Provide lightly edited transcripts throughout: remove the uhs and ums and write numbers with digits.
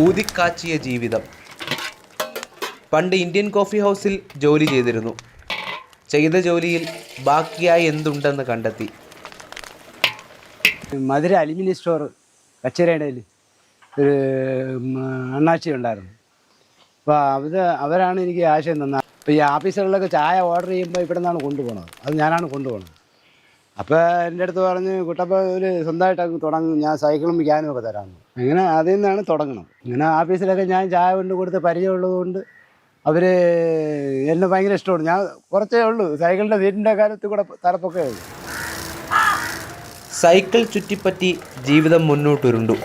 ഊതിക്കാച്ചിയ ജീവിതം. പണ്ട് Indian coffee ഹൗസിൽ ജോലി ചെയ്തിരുന്നു. ചെയ്ത ജോലിയിൽ ബാക്കിയായി എന്തുണ്ടെന്ന് കണ്ടെത്തി. മധുര അലുമിനിയം സ്റ്റോർ കച്ചേരയിടയിൽ ഒരു അണ്ണാച്ചി ഉണ്ടായിരുന്നു. അപ്പോൾ അവരാണ് എനിക്ക് ആശയം തന്നത്. അപ്പോൾ ഈ ഓഫീസുകളിലൊക്കെ ചായ ഓർഡർ ചെയ്യുമ്പോൾ ഇവിടെ നിന്നാണ് കൊണ്ടുപോകുന്നത്. അത് ഞാനാണ് കൊണ്ടുപോകുന്നത്. അപ്പോൾ എൻ്റെ അടുത്ത് പറഞ്ഞ് കുട്ടപ്പോൾ ഒരു സ്വന്തമായിട്ട് അങ്ങ് തുടങ്ങും, ഞാൻ സൈക്കിളും മെക്കാനും ഒക്കെ തരാമെന്ന്. അങ്ങനെ അതിൽ നിന്നാണ് തുടങ്ങണം. ഇങ്ങനെ ഓഫീസിലൊക്കെ ഞാൻ ചായ കൊണ്ട് കൊടുത്ത് പരിചയമുള്ളതുകൊണ്ട് അവർ എന്നെ ഭയങ്കര ഇഷ്ടമാണ്. ഞാൻ കുറച്ചേ ഉള്ളൂ, സൈക്കിളിൻ്റെ സീറ്റിൻ്റെ കാലത്ത് കൂടെ തലപ്പൊക്കെ ഉള്ളൂ. സൈക്കിൾ ചുറ്റിപ്പറ്റി ജീവിതം മുന്നോട്ടുരുണ്ടു.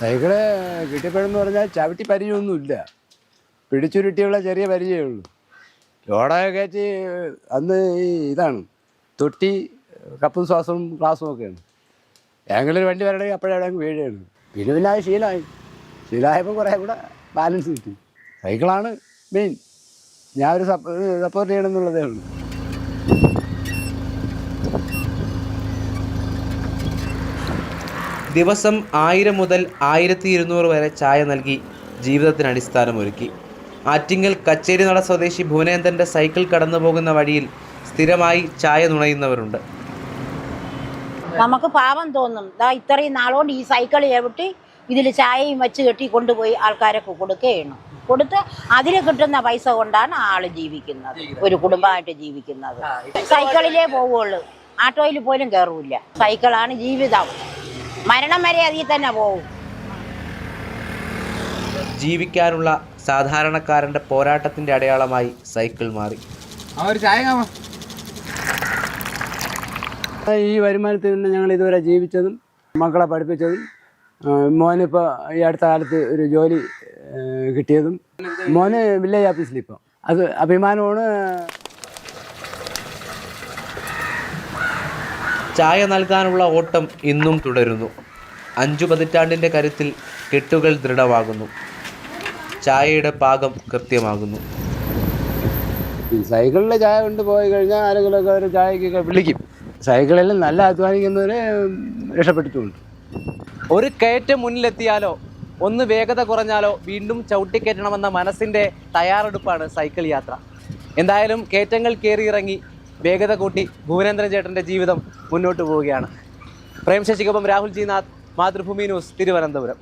സൈക്കിള് കിട്ടിയപ്പോഴെന്ന് പറഞ്ഞാൽ ചവിട്ടി പരിചയമൊന്നുമില്ല, പിടിച്ചുരുട്ടിയുള്ള ചെറിയ പരിചയമേ ഉള്ളൂ. ലോഡൊക്കെ കയറ്റി അന്ന് ഇതാണ് തൊട്ടി, കപ്പും ശ്വാസവും ഗ്ലാസും ഒക്കെയാണ്. ഏതെങ്കിലും വണ്ടി വരണമെങ്കിൽ അപ്പോഴവിടെ അങ്ങ് വീഴുകയാണ്. പിന്നെ അത് ശീലമായപ്പോൾ കുറേ കൂടെ ബാലൻസ് കിട്ടി. സൈക്കിളാണ് മെയിൻ. ഞാൻ ഒരു സപ്പോർട്ട് ചെയ്യണമെന്നുള്ളതേ ഉള്ളൂ. ദിവസം 1000 മുതൽ 1200 വരെ ചായ നൽകി ജീവിതത്തിന് അടിസ്ഥാനമൊരുക്കി. ആറ്റിങ്ങൽ കച്ചേരിനട സ്വദേശി ഭുവനേന്ദ്രൻ്റെ സൈക്കിൾ കടന്നു പോകുന്ന വഴിയിൽ സ്ഥിരമായി ചായ നുണയുന്നവരുണ്ട്. നമുക്ക് പാവം തോന്നും, ഇത്രയും നാളുകൊണ്ട് ഈ സൈക്കിൾ ചവിട്ടി ഇതിൽ ചായയും വെച്ച് കെട്ടി കൊണ്ടുപോയി ആൾക്കാരൊക്കെ കൊടുക്കുകയാണ്. കൊടുത്ത് അതിൽ കിട്ടുന്ന പൈസ കൊണ്ടാണ് ആള് ജീവിക്കുന്നത്, ഒരു കുടുംബമായിട്ട് ജീവിക്കുന്നത്. സൈക്കിളിലേ പോവുള്ളൂ, ആട്ടോയിൽ പോലും കയറൂല. സൈക്കിളാണ് ജീവിതം, മരണം വരെ അതിൽ തന്നെ പോവും. ജീവിക്കാനുള്ള സാധാരണക്കാരൻ്റെ പോരാട്ടത്തിൻ്റെ അടയാളമായി സൈക്കിൾ മാറി. ഈ വരുമാനത്തിൽ നിന്ന് ഞങ്ങൾ ഇതുവരെ ജീവിച്ചതും മക്കളെ പഠിപ്പിച്ചതും, മോനിപ്പോൾ ഈ അടുത്ത കാലത്ത് ഒരു ജോലി കിട്ടിയതും, മോന് വില്ലേജ് ഓഫീസിൽ ഇപ്പോൾ അത് അഭിമാനമാണ്. ചായ നൽകാനുള്ള ഓട്ടം ഇന്നും തുടരുന്നു. 5 പതിറ്റാണ്ടിൻ്റെ കരുത്തിൽ കെട്ടുകൾ ദൃഢമാകുന്നു. ചായയുടെ പാകം കൃത്യമാകുന്നു. സൈക്കിളിൽ ചായ കൊണ്ട് പോയി കഴിഞ്ഞാൽ ആരെങ്കിലുമൊക്കെ ഒരു ചായക്കൊക്കെ വിളിക്കും. സൈക്കിളിൽ നല്ല അധ്വാനിക്കുന്നവരെ രക്ഷപ്പെട്ടിട്ടുണ്ട്. ഒരു കയറ്റം മുന്നിലെത്തിയാലോ ഒന്ന് വേഗത കുറഞ്ഞാലോ വീണ്ടും ചവിട്ടിക്കയറ്റണമെന്ന മനസ്സിൻ്റെ തയ്യാറെടുപ്പാണ് സൈക്കിൾ യാത്ര. എന്തായാലും കയറ്റങ്ങൾ കയറിയിറങ്ങി വേഗത കൂട്ടി ഭുവനേന്ദ്രൻ ചേട്ടൻ്റെ ജീവിതം മുന്നോട്ട് പോവുകയാണ്. പ്രേം ശശിക്കൊപ്പം രാഹുൽ ജി നാഥ്, മാതൃഭൂമി ന്യൂസ്, തിരുവനന്തപുരം.